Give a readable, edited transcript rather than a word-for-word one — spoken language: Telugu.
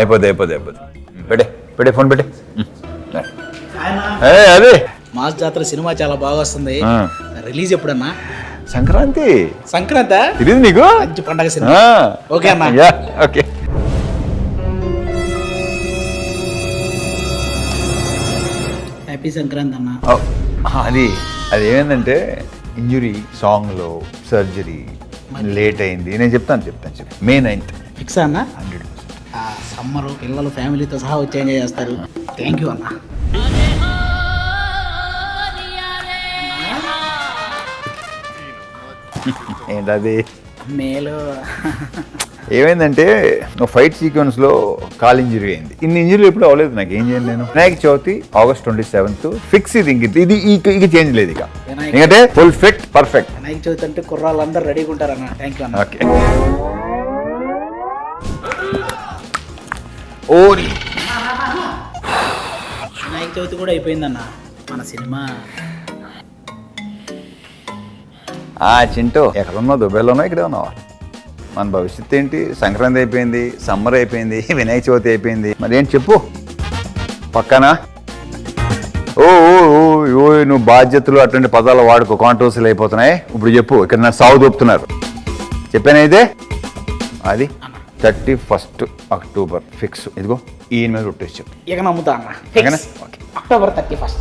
అయిపోద్ది పెట్టే ఫోన్ పెట్టే. అదే మాస్ జాతర సినిమా చాలా బాగా వస్తుంది. రిలీజ్ ఎప్పుడన్నా? సంక్రాంతి. ఇది నీకు మంచి పండగ సినిమా. ఓకే అన్న. ఓకే. హ్యాపీ సంక్రాంతి అన్న. అది ఏమైందంటే ఇంజురీ సాంగ్లో సర్జరీ లేట్ అయింది. నేను చెప్తాను May 9th ఫిక్స్ అన్న. 100%. సమ్మర్ పిల్లలు ఫ్యామిలీతో సహా వచ్చి ఎంజాయ్ చేస్తారు. థ్యాంక్ యూ అన్న. ఏంటది? మేలు ఏమైందంటే ఫైట్ సీక్వెన్స్ లో కాల్ ఇంజరీ అయింది. ఇన్ని ఇంజరీలు ఎప్పుడు అవ్వలేదు నాకు. ఏం చేయండి నేను? Vinayaka Chavithi August 27th fix. ఇది ఇక చేంజ్ లేదు. ఇక ఎందుకంటే full fit perfect. Vinayaka Chavithi అంటే కుర్రాళ్ళందరూ రెడీగా ఉంటారన్న. థ్యాంక్ యూ అన్న. ఓకే. ఓరి వినాయక చవితి కూడా అయిపోయిందన్న. మన సినిమా చింటూ ఎక్కడున్నావు? దుబాయ్లోనో ఇక్కడే ఉన్నావా? మన భవిష్యత్తు ఏంటి? సంక్రాంతి అయిపోయింది, సమ్మర్ అయిపోయింది, వినాయక చవితి అయిపోయింది. మరి ఏంటి చెప్పు? పక్కనా ఓ నువ్వు బాధ్యతలు అటువంటి పదాలు వాడుకో. కాంట్రవర్సీలు అయిపోతున్నాయి. ఇప్పుడు చెప్పు. ఇక్కడ నా సాగు దొప్పుతున్నారు. చెప్పానైతే అది 31st October ఫిక్స్. ఇదిగో ఈయన మీద కొట్టేసి చెప్పు. ఇక నమ్ముతా అన్న. ఓకే. October 31st.